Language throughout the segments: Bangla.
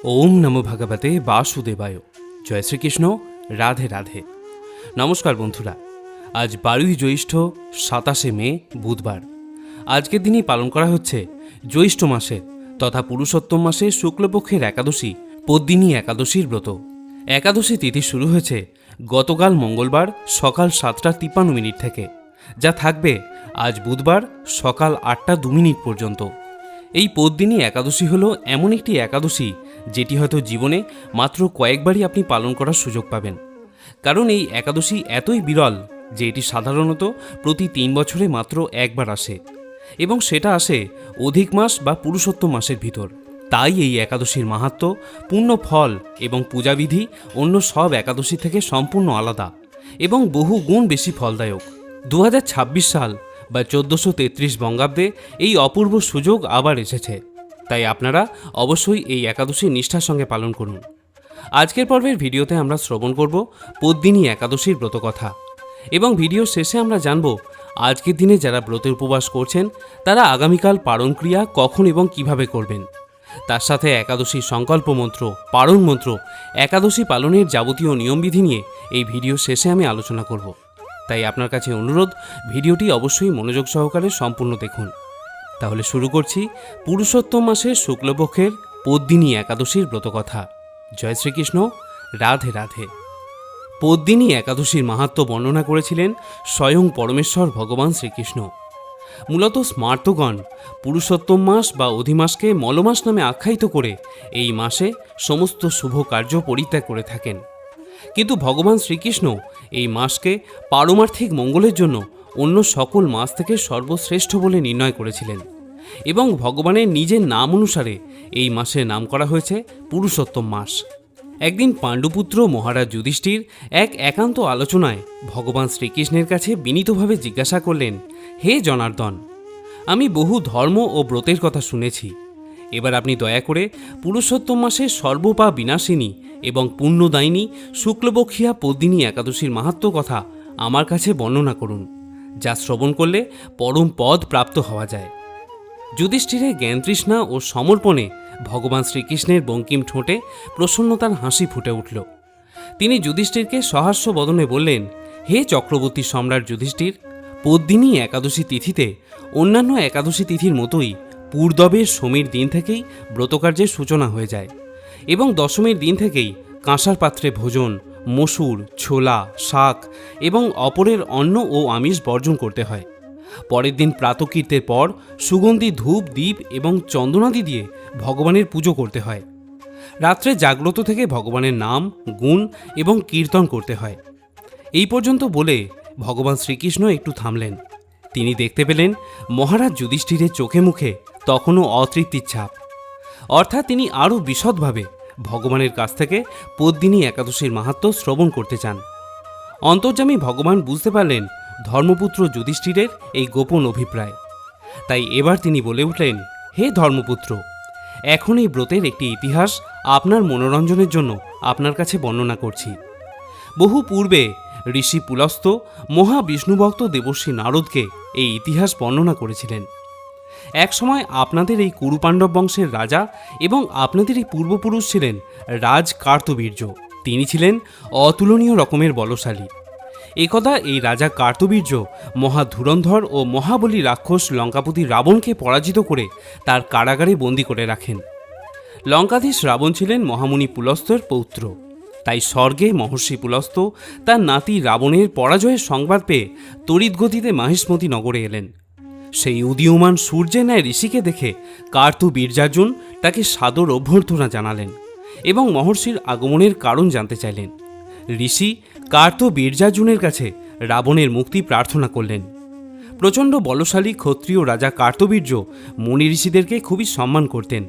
ওম নমো ভগবতে বাসুদেবায়। জয় শ্রীকৃষ্ণ। রাধে রাধে। নমস্কার বন্ধুরা, আজ 12ই জ্যৈষ্ঠ 27শে মে বুধবার। আজকের দিনই পালন করা হচ্ছে জ্যৈষ্ঠ মাসের তথা পুরুষোত্তম মাসের শুক্লপক্ষের একাদশী পদ্মিনী একাদশীর ব্রত। একাদশী তিথি শুরু হয়েছে গতকাল মঙ্গলবার সকাল 7:53 থেকে, যা থাকবে আজ বুধবার সকাল 8:02 পর্যন্ত। এই পদ্মিনী একাদশী হলো এমন একটি একাদশী যেটি হয়তো জীবনে মাত্র কয়েকবারই আপনি পালন করার সুযোগ পাবেন। কারণ এই একাদশী এতই বিরল যে এটি সাধারণত প্রতি 3 বছরে মাত্র একবার আসে, এবং সেটা আসে অধিক মাস বা পুরুষোত্তম মাসের ভিতর। তাই এই একাদশীর মাহাত্ম্য, পূর্ণ ফল এবং পূজাবিধি অন্য সব একাদশী থেকে সম্পূর্ণ আলাদা এবং বহু গুণ বেশি ফলদায়ক। 2026 সাল বা 1433 বঙ্গাব্দে এই অপূর্ব সুযোগ আবার এসেছে। তাই আপনারা অবশ্যই এই একাদশী নিষ্ঠার সঙ্গে পালন করুন। আজকের পর্বের ভিডিওতে আমরা শ্রবণ করব পদ্মিনী একাদশীর ব্রতকথা, এবং ভিডিও শেষে আমরা জানব আজকের দিনে যারা ব্রতের উপবাস করছেন তারা আগামীকাল পারণ ক্রিয়া কখন এবং কিভাবে করবেন। তার সাথে একাদশী সংকল্প মন্ত্র, পারণ মন্ত্র, একাদশী পালনের যাবতীয় নিয়মবিধি নিয়ে এই ভিডিও শেষে আমি আলোচনা করব। তাই আপনার কাছে অনুরোধ, ভিডিওটি অবশ্যই মনোযোগ সহকারে সম্পূর্ণ দেখুন। তাহলে শুরু করছি পুরুষোত্তম মাসের শুক্লপক্ষের পদ্মিনী একাদশীর ব্রতকথা। জয় শ্রীকৃষ্ণ। রাধে রাধে। পদ্মিনী একাদশীর মাহাত্ম্য বর্ণনা করেছিলেন স্বয়ং পরমেশ্বর ভগবান শ্রীকৃষ্ণ। মূলত স্মার্তগণ পুরুষোত্তম মাস বা অধিমাসকে মলমাস নামে আখ্যায়িত করে এই মাসে সমস্ত শুভ কার্য পরিত্যাগ করে থাকেন। কিন্তু ভগবান শ্রীকৃষ্ণ এই মাসকে পারমার্থিক মঙ্গলের জন্য অন্য সকল মাস থেকে সর্বশ্রেষ্ঠ বলে নির্ণয় করেছিলেন, এবং ভগবানের নিজের নাম অনুসারে এই মাসের নাম করা হয়েছে পুরুষোত্তম মাস। একদিন পাণ্ডুপুত্র মহারাজ যুধিষ্ঠির এক একান্ত আলোচনায় ভগবান শ্রীকৃষ্ণের কাছে বিনীতভাবে জিজ্ঞাসা করলেন, হে জনার্দন, আমি বহু ধর্ম ও ব্রতের কথা শুনেছি। এবার আপনি দয়া করে পুরুষোত্তম মাসের সর্বপাপ বিনাশিনী এবং পুণ্যদায়িনী শুক্লপক্ষিয়া পদ্মিনী একাদশীর মাহাত্ম্য কথা আমার কাছে বর্ণনা করুন, যা শ্রবণ করলে পরম পদ প্রাপ্ত হওয়া যায়। যুধিষ্ঠিরের জ্ঞানতৃষ্ণা ও সমর্পণে ভগবান শ্রীকৃষ্ণের বঙ্কিম ঠোঁটে প্রসন্নতার হাসি ফুটে উঠল। তিনি যুধিষ্ঠিরকে সহাস্য বদনে বললেন, হে চক্রবর্তী সম্রাট যুধিষ্ঠির, পদ্মিনী একাদশী তিথিতে অন্যান্য একাদশী তিথির মতোই পূর্দবের সমীর দিন থেকেই ব্রতকার্যের সূচনা হয়ে যায়, এবং দশমীর দিন থেকেই কাঁসার পাত্রে ভোজন, মসুর, ছোলা, শাক এবং অপরের অন্ন ও আমিষ বর্জন করতে হয়। পরের দিন প্রাতকীর্তের পর সুগন্ধি ধূপ, দীপ এবং চন্দনাদি দিয়ে ভগবানের পুজো করতে হয়। রাত্রে জাগ্রত থেকে ভগবানের নাম, গুণ এবং কীর্তন করতে হয়। এই পর্যন্ত বলে ভগবান শ্রীকৃষ্ণ একটু থামলেন। তিনি দেখতে পেলেন মহারাজ যুধিষ্ঠিরের চোখে মুখে তখনও অতৃপ্তির ছাপ, অর্থাৎ তিনি আরও বিশদভাবে ভগবানের কাছ থেকে পদ্মিনী একাদশীর মাহাত্ম্য শ্রবণ করতে চান। অন্তর্যামী ভগবান বুঝতে পারলেন ধর্মপুত্র যুধিষ্ঠিরের এই গোপন অভিপ্রায়। তাই এবার তিনি বলে উঠলেন, হে ধর্মপুত্র, এখন এই ব্রতের একটি ইতিহাস আপনার মনোরঞ্জনের জন্য আপনার কাছে বর্ণনা করছি। বহু পূর্বে ঋষি পুলস্ত্য মহাবিষ্ণুভক্ত দেবর্ষী নারদকে এই ইতিহাস বর্ণনা করেছিলেন। একসময় আপনাদের এই কুরুপাণ্ডব বংশের রাজা এবং আপনাদের এই পূর্বপুরুষ ছিলেন রাজ কার্তবীর্য। তিনি ছিলেন অতুলনীয় রকমের বলশালী। একদা এই রাজা কার্তবীর্য মহাধুরন্ধর ও মহাবলী রাক্ষস লঙ্কাপতি রাবণকে পরাজিত করে তার কারাগারে বন্দী করে রাখেন। লঙ্কাধীশ রাবণ ছিলেন মহামুনি পুলস্ত্যের পৌত্র। তাই স্বর্গে মহর্ষি পুলস্ত্য তার নাতি রাবণের পরাজয়ের সংবাদ পেয়ে তড়িৎগতিতে মাহিষ্মতি নগরে এলেন। সেই উদীয়মান সূর্যের ন্যায় ঋষিকে দেখে কার্তবীর্যার্জুন তাকে সাদর অভ্যর্থনা জানালেন এবং মহর্ষির আগমনের কারণ জানতে চাইলেন। ঋষি কার্তবীর্যার্জুনের কাছে রাবণের মুক্তি প্রার্থনা করলেন। প্রচণ্ড বলশালী ক্ষত্রিয় রাজা কার্তবীর্য মুনি ঋষিদেরকে খুবই সম্মান করতেন।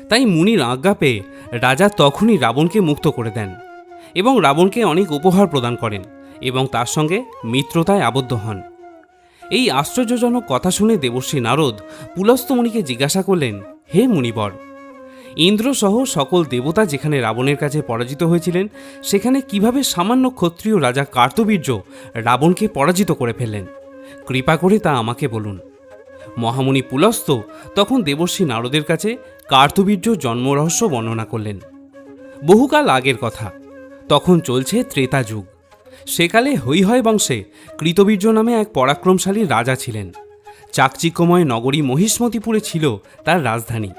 তাই মুনির আজ্ঞা পেয়ে রাজা তখনই রাবণকে মুক্ত করে দেন এবং রাবণকে অনেক উপহার প্রদান করেন এবং তার সঙ্গে মিত্রতায় আবদ্ধ হন। এই আশ্চর্যজনক কথা শুনে দেবর্ষী নারদ পুলস্ত্য মুনিকে জিজ্ঞাসা করলেন, হে মুনিবর, ইন্দ্রসহ সকল দেবতা যেখানে রাবণের কাছে পরাজিত হয়েছিলেন, সেখানে কিভাবে সামান্য ক্ষত্রিয় রাজা কার্তবীর্য রাবণকে পরাজিত করে ফেললেন? কৃপা করে তা আমাকে বলুন। মহামুনি পুলস্ত্য তখন দেবর্ষী নারদের কাছে কার্তবীর্য জন্মরহস্য বর্ণনা করলেন। বহুকাল আগের কথা, তখন চলছে ত্রেতা যুগ। সেকালে হৈহয় বংশে কৃতবীর্য নামে এক পরাক্রমশালী রাজা ছিলেন। চাকচিক্যময় নগরী মহিষ্মতিপুরে ছিল তার রাজধানী।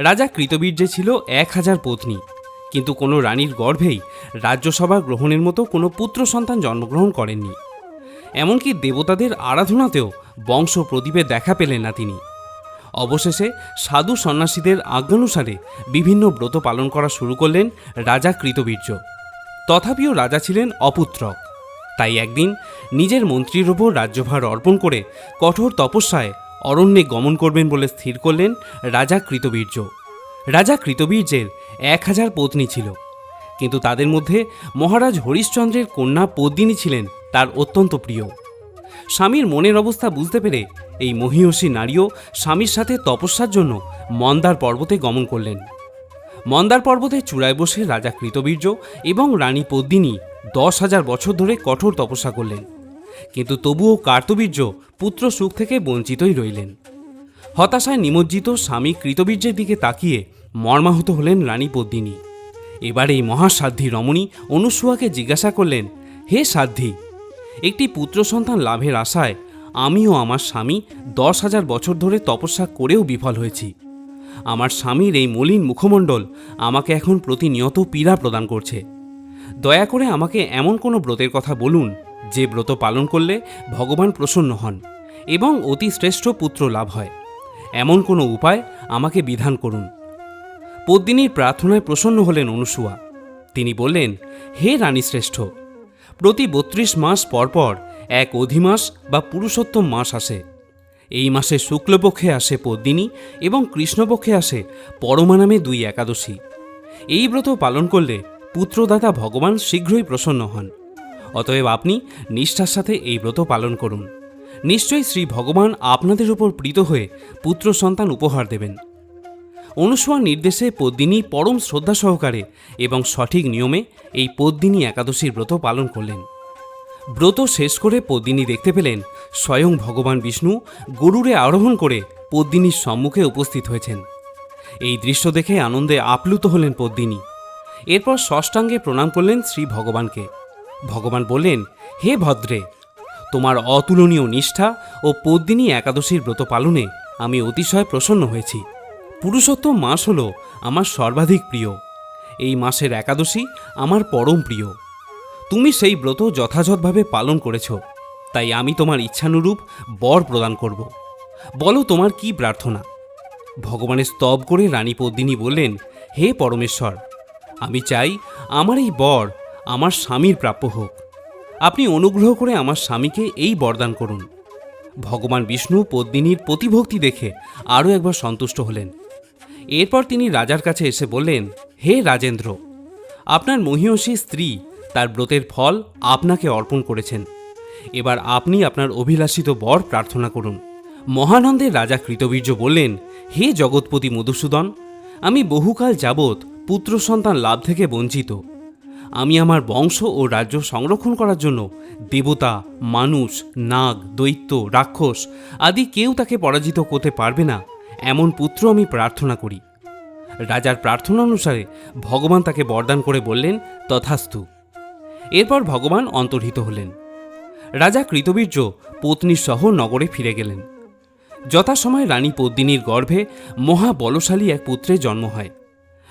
রাজা কৃতবীর্যে ছিল 1000 পত্নী, কিন্তু কোনো রানীর গর্ভেই রাজ্যসভা গ্রহণের মতো কোনো পুত্র সন্তান জন্মগ্রহণ করেননি। এমনকি দেবতাদের আরাধনাতেও বংশ প্রদীপে দেখা পেলেন না তিনি। অবশেষে সাধু সন্ন্যাসীদের আজ্ঞানুসারে বিভিন্ন ব্রত পালন করা শুরু করলেন রাজা কৃতবীর্য। তথাপিও রাজা ছিলেন অপুত্রক। তাই একদিন নিজের মন্ত্রীর ওপর রাজ্যভার অর্পণ করে কঠোর তপস্যায় অরণ্যে গমন করবেন বলে স্থির করলেন রাজা কৃতবীর্য। রাজা কৃতবীর্যের 1000 পত্নী ছিল, কিন্তু তাদের মধ্যে মহারাজ হরিশ্চন্দ্রের কন্যা পদ্মিনী ছিলেন তার অত্যন্ত প্রিয়। স্বামীর মনের অবস্থা বুঝতে পেরে এই মহীয়সী নারীও স্বামীর সাথে তপস্যার জন্য মন্দার পর্বতে গমন করলেন। মন্দার পর্বতের চূড়ায় বসে রাজা কৃতবীর্য এবং রানী পদ্মিনী 10,000 বছর ধরে কঠোর তপস্যা করলেন, কিন্তু তবুও কার্তবীর্য পুত্র সুখ থেকে বঞ্চিতই রইলেন। হতাশায় নিমজ্জিত স্বামী কৃতবীর্যের দিকে তাকিয়ে মর্মাহত হলেন রানী পদ্মিনী। এবার এই মহাসাধ্বী রমণী অনুসূয়াকে জিজ্ঞাসা করলেন, হে সাধ্বী, একটি পুত্র সন্তান লাভের আশায় আমিও আমার স্বামী 10,000 বছর ধরে তপস্যা করেও বিফল হয়েছি। আমার স্বামীর এই মলিন মুখমণ্ডল আমাকে এখন প্রতিনিয়ত পীড়া প্রদান করছে। দয়া করে আমাকে এমন কোনো ব্রতের কথা বলুন যে ব্রত পালন করলে ভগবান প্রসন্ন হন এবং অতি শ্রেষ্ঠ পুত্র লাভ হয়। এমন কোনো উপায় আমাকে বিধান করুন। পদ্মিনীর প্রার্থনায় প্রসন্ন হলেন অনুসূয়া। তিনি বললেন, হে রানী শ্রেষ্ঠ, প্রতি 32 মাস পরপর এক অধিমাস বা পুরুষোত্তম মাস আসে। এই মাসে শুক্লপক্ষে আসে পদ্মিনী এবং কৃষ্ণপক্ষে আসে পরমা নামে 2 একাদশী। এই ব্রত পালন করলে পুত্রদাতা ভগবান শীঘ্রই প্রসন্ন হন। অতএব আপনি নিষ্ঠার সাথে এই ব্রত পালন করুন। নিশ্চয়ই শ্রী ভগবান আপনাদের উপর প্রীত হয়ে পুত্র সন্তান উপহার দেবেন। অনুসূয়ার নির্দেশে পদ্মিনী পরম শ্রদ্ধা সহকারে এবং সঠিক নিয়মে এই পদ্মিনী একাদশীর ব্রত পালন করলেন। ব্রত শেষ করে পদ্মিনী দেখতে পেলেন স্বয়ং ভগবান বিষ্ণু গরুড়ে আরোহণ করে পদ্মিনীর সম্মুখে উপস্থিত হয়েছেন। এই দৃশ্য দেখে আনন্দে আপ্লুত হলেন পদ্মিনী। এরপর ষষ্ঠাঙ্গে প্রণাম করলেন শ্রী ভগবানকে। ভগবান বললেন, হে ভদ্রে, তোমার অতুলনীয় নিষ্ঠা ও পদ্মিনী একাদশীর ব্রত পালনে আমি অতিশয় প্রসন্ন হয়েছি। পুরুষোত্তম মাস হল আমার সর্বাধিক প্রিয়। এই মাসের একাদশী আমার পরম প্রিয়। তুমি সেই ব্রত যথাযথভাবে পালন করেছ, তাই আমি তোমার ইচ্ছানুরূপ বর প্রদান করব। বলো তোমার কি প্রার্থনা। ভগবানের স্তব করে রানী পদ্মিনী বললেন, হে পরমেশ্বর, আমি চাই আমার এই বর আমার স্বামীর প্রাপ্য হোক। আপনি অনুগ্রহ করে আমার স্বামীকে এই বরদান করুন। ভগবান বিষ্ণু পদ্মিনীর প্রতিভক্তি দেখে আরও একবার সন্তুষ্ট হলেন। এরপর তিনি রাজার কাছে এসে বললেন, হে রাজেন্দ্র, আপনার মহীয়সী স্ত্রী তার ব্রতের ফল আপনাকে অর্পণ করেছেন। এবার আপনি আপনার অভিলাষিত বর প্রার্থনা করুন। মহানন্দে রাজা কৃতবীর্য বললেন, হে জগৎপতি মধুসূদন, আমি বহুকাল যাবৎ পুত্র সন্তান লাভ থেকে বঞ্চিত। আমি আমার বংশ ও রাজ্য সংরক্ষণ করার জন্য দেবতা, মানুষ, নাগ, দৈত্য, রাক্ষস আদি কেউ তাকে পরাজিত করতে পারবে না এমন পুত্র আমি প্রার্থনা করি। রাজার প্রার্থনা অনুসারে ভগবান তাকে বরদান করে বললেন, তথাস্তু। এরপর ভগবান অন্তর্হিত হলেন। রাজা কৃতবীর্য পত্নীর সহ নগরে ফিরে গেলেন। যথাসময়ে রানী পদ্মিনীর গর্ভে মহাবলশালী এক পুত্রের জন্ম হয়।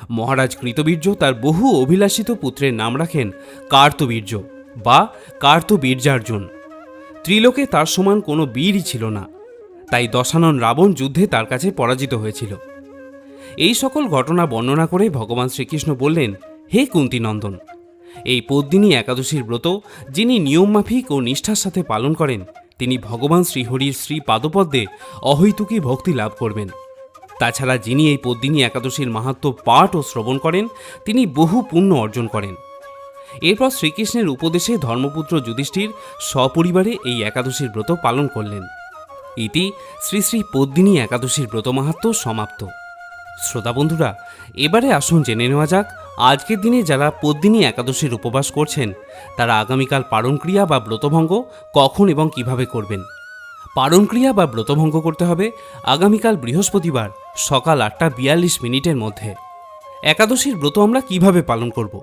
মহারাজ কৃতবীর্য তার বহু অভিলাষিত পুত্রের নাম রাখেন কার্তবীর্য বা কার্তবীর্যার্জুন। ত্রিলোকে তার সমান কোনো বীরই ছিল না, তাই দশানন রাবণ যুদ্ধে তার কাছে পরাজিত হয়েছিল। এই সকল ঘটনা বর্ণনা করে ভগবান শ্রীকৃষ্ণ বললেন, হে কুন্তিনন্দন, এই পদ্মিনী একাদশীর ব্রত যিনি নিয়মমাফিক ও নিষ্ঠার সাথে পালন করেন তিনি ভগবান শ্রীহরির শ্রী পাদপদ্মে অহৈতুকী ভক্তি লাভ করবেন। তাছাড়া যিনি এই পদ্মিনী একাদশীর মাহাত্ম্য পাঠ ও শ্রবণ করেন তিনি বহু পুণ্য অর্জন করেন। এরপর শ্রীকৃষ্ণের উপদেশে ধর্মপুত্র যুধিষ্ঠির সপরিবারে এই একাদশীর ব্রত পালন করলেন। ইতি শ্রী শ্রী পদ্মিনী একাদশীর ব্রত মাহাত্ম্য সমাপ্ত। শ্রোতা বন্ধুরা, এবারে আসুন জেনে নেওয়া যাক আজকের দিনে যারা পদ্মিনী একাদশীর উপবাস করছেন তারা আগামীকাল পারণক্রিয়া বা ব্রতভঙ্গ কখন এবং কিভাবে করবেন। পারণক্রিয়া বা ব্রতভঙ্গ করতে হবে আগামীকাল বৃহস্পতিবার সকাল 8টা 42 মিনিটের মধ্যে। একাদশীর ব্রত আমরা কিভাবে পালন করব?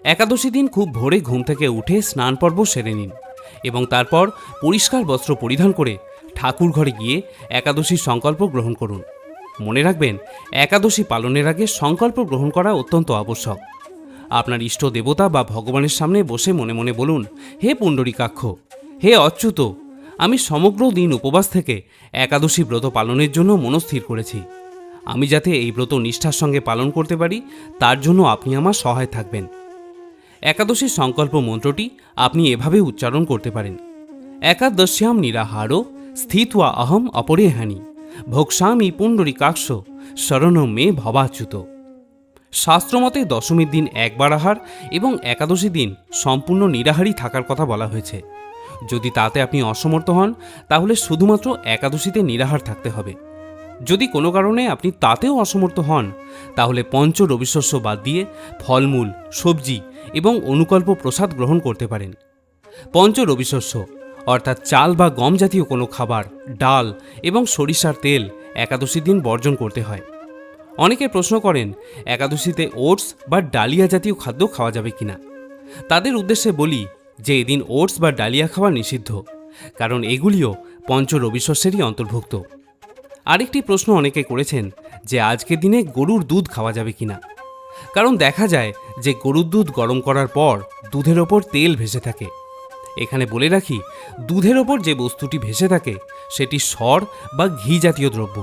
একাদশী দিন খুব ভোরে ঘুম থেকে উঠে স্নান পর্ব সেরে নিন এবং তারপর পরিষ্কার বস্ত্র পরিধান করে ঠাকুর ঘরে গিয়ে একাদশীর সংকল্প গ্রহণ করুন। মনে রাখবেন, একাদশী পালনের আগে সংকল্প গ্রহণ করা অত্যন্ত আবশ্যক। আপনার ইষ্ট দেবতা বা ভগবানের সামনে বসে মনে মনে বলুন, হে পুণ্ডরীকাক্ষ, হে অচ্যুত, আমি সমগ্র দিন উপবাস থেকে একাদশী ব্রত পালনের জন্য মনস্থির করেছি। আমি যাতে এই ব্রত নিষ্ঠার সঙ্গে পালন করতে পারি তার জন্য আপনি আমার সহায় থাকবেন। একাদশীর সংকল্প মন্ত্রটি আপনি এভাবে উচ্চারণ করতে পারেন। একাদশ্যাম নিরাহারো স্থিত্বা অহম অপরেহানি ভোক্সামি পুণ্ডরীকাক্ষ শরণম মে ভবাচ্যুত। শাস্ত্রমতে দশমীর দিন একবার আহার এবং একাদশী দিন সম্পূর্ণ নিরাহারই থাকার কথা বলা হয়েছে। যদি তাতে আপনি অসমর্থ হন তাহলে শুধুমাত্র একাদশীতে নিরাহার থাকতে হবে। যদি কোনো কারণে আপনি তাতেও অসমর্থ হন তাহলে পঞ্চ রবিশস্য বাদ দিয়ে ফলমূল, সবজি এবং অনুকল্প প্রসাদ গ্রহণ করতে পারেন। পঞ্চ রবিশস্য অর্থাৎ চাল বা গম জাতীয় কোনো খাবার, ডাল এবং সরিষার তেল একাদশীর দিন বর্জন করতে হয়। অনেকে প্রশ্ন করেন একাদশীতে ওটস বা ডালিয়া জাতীয় খাদ্য খাওয়া যাবে কিনা। তাদের উদ্দেশ্যে বলি যে এদিন ওটস বা ডালিয়া খাওয়া নিষিদ্ধ, কারণ এগুলিও পঞ্চ রবিশস্যেরই অন্তর্ভুক্ত। আরেকটি প্রশ্ন অনেকে করেছেন যে আজকের দিনে গরুর দুধ খাওয়া যাবে কিনা, কারণ দেখা যায় যে গরুর দুধ গরম করার পর দুধের ওপর তেল ভেসে থাকে। এখানে বলে রাখি, দুধের ওপর যে বস্তুটি ভেসে থাকে সেটি সর বা ঘি জাতীয় দ্রব্য।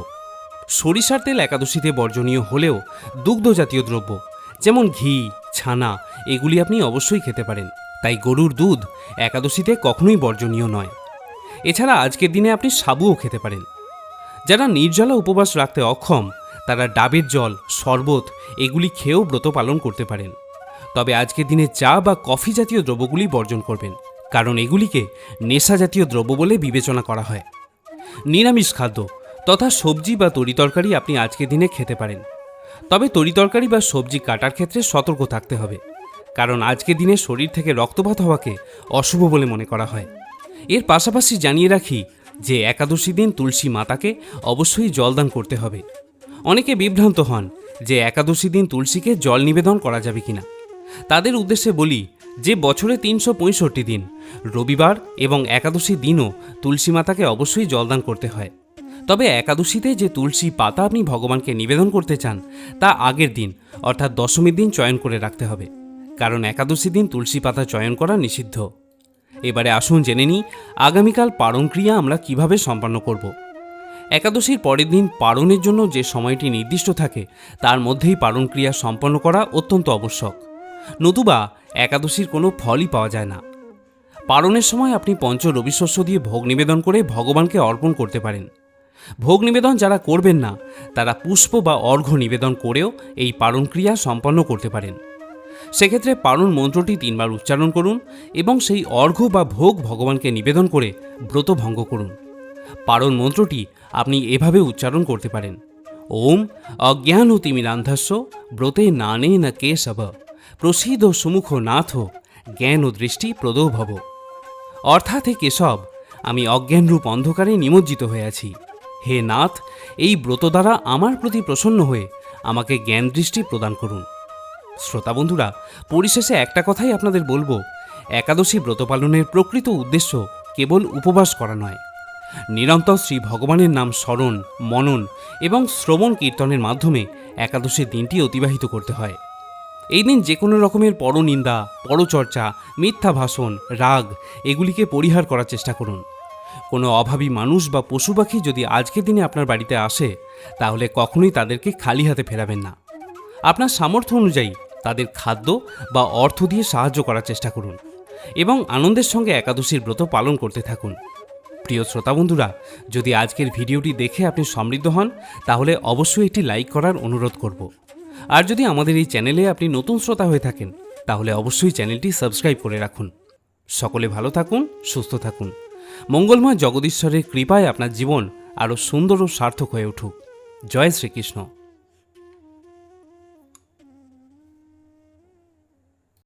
সরিষার তেল একাদশীতে বর্জনীয় হলেও দুগ্ধ জাতীয় দ্রব্য যেমন ঘি, ছানা এগুলি আপনি অবশ্যই খেতে পারেন। তাই গরুর দুধ একাদশীতে কখনোই বর্জনীয় নয়। এছাড়া আজকের দিনে আপনি সাবুও খেতে পারেন। যারা নির্জলা উপবাস রাখতে অক্ষম তারা ডাবের জল, শরবত এগুলি খেয়েও ব্রত পালন করতে পারেন। তবে আজকের দিনে চা বা কফি জাতীয় দ্রব্যগুলি বর্জন করবেন, কারণ এগুলিকে নেশা জাতীয় দ্রব্য বলে বিবেচনা করা হয়। নিরামিষ খাদ্য তথা সবজি বা তরিতরকারি আপনি আজকের দিনে খেতে পারেন। তবে তরিতরকারি বা সবজি কাটার ক্ষেত্রে সতর্ক থাকতে হবে, কারণ আজকের দিনে শরীর থেকে রক্তপাত হওয়াকে অশুভ বলে মনে করা হয়। এর পাশাপাশি জানিয়ে রাখি যে একাদশী দিন তুলসী মাতাকে অবশ্যই জলদান করতে হবে। অনেকে বিভ্রান্ত হন যে একাদশী দিন তুলসীকে জল নিবেদন করা যাবে কিনা। তাদের উদ্দেশ্যে বলি যে বছরে 365 দিন রবিবার এবং একাদশী দিনও তুলসী মাতাকে অবশ্যই জলদান করতে হয়। তবে একাদশীতে যে তুলসী পাতা আপনি ভগবানকে নিবেদন করতে চান তা আগের দিন অর্থাৎ দশমীর দিন চয়ন করে রাখতে হবে, কারণ একাদশী দিন তুলসী পাতা চয়ন করা নিষিদ্ধ। এবারে আসুন জেনে নিই আগামীকাল পারণ ক্রিয়া আমরা কিভাবে সম্পন্ন করব। একাদশীর পরের দিন পারণের জন্য যে সময়টি নির্দিষ্ট থাকে তার মধ্যেই পারণ ক্রিয়া সম্পন্ন করা অত্যন্ত আবশ্যক, নতুবা একাদশীর কোনো ফলই পাওয়া যায় না। পারণের সময় আপনি পঞ্চ রবিশস্য দিয়ে ভোগ নিবেদন করে ভগবানকে অর্পণ করতে পারেন। ভোগ নিবেদন যারা করবেন না তারা পুষ্প বা অর্ঘ্য নিবেদন করেও এই পারণ ক্রিয়া সম্পন্ন করতে পারেন। সেক্ষেত্রে পারণ মন্ত্রটি 3 বার উচ্চারণ করুন এবং সেই অর্ঘ্য বা ভোগ ভগবানকে নিবেদন করে ব্রত ভঙ্গ করুন। পারণ মন্ত্রটি আপনি এভাবে উচ্চারণ করতে পারেন, ওম অজ্ঞানতিমিরান্ধস্য ব্রতে নানে না কেশব প্রসিদ্ধ সুমুখ নাথ জ্ঞান ও দৃষ্টি প্রদো ভব। অর্থাৎ হে কেশব, আমি অজ্ঞানরূপ অন্ধকারে নিমজ্জিত হয়ে আছি। হে নাথ, এই ব্রত দ্বারা আমার প্রতি প্রসন্ন হয়ে আমাকে জ্ঞান দৃষ্টি প্রদান করুন। শ্রোতা বন্ধুরা, পরিশেষে একটা কথাই আপনাদের বলবো, একাদশী ব্রত পালনের প্রকৃত উদ্দেশ্য কেবল উপবাস করা নয়, নিরন্তর শ্রী ভগবানের নাম স্মরণ, মনন এবং শ্রবণ কীর্তনের মাধ্যমে একাদশীর দিনটি অতিবাহিত করতে হয়। এই দিন যে কোনো রকমের পরনিন্দা, পরচর্চা, মিথ্যা ভাষণ, রাগ এগুলিকে পরিহার করার চেষ্টা করুন। কোনো অভাবী মানুষ বা পশু পাখি যদি আজকের দিনে আপনার বাড়িতে আসে তাহলে কখনোই তাদেরকে খালি হাতে ফেরাবেন না। আপনার সামর্থ্য অনুযায়ী তাদের খাদ্য বা অর্থ দিয়ে সাহায্য করার চেষ্টা করুন এবং আনন্দের সঙ্গে একাদশীর ব্রত পালন করতে থাকুন। প্রিয় শ্রোতা বন্ধুরা, যদি আজকের ভিডিওটি দেখে আপনি সমৃদ্ধ হন তাহলে অবশ্যই একটি লাইক করার অনুরোধ করব। আর যদি আমাদের এই চ্যানেলে আপনি নতুন শ্রোতা হয়ে থাকেন তাহলে অবশ্যই চ্যানেলটি সাবস্ক্রাইব করে রাখুন। সকলে ভালো থাকুন, সুস্থ থাকুন। মঙ্গলময় জগদীশ্বরের কৃপায় আপনার জীবন আরও সুন্দর ও সার্থক হয়ে উঠুক। জয় শ্রীকৃষ্ণ।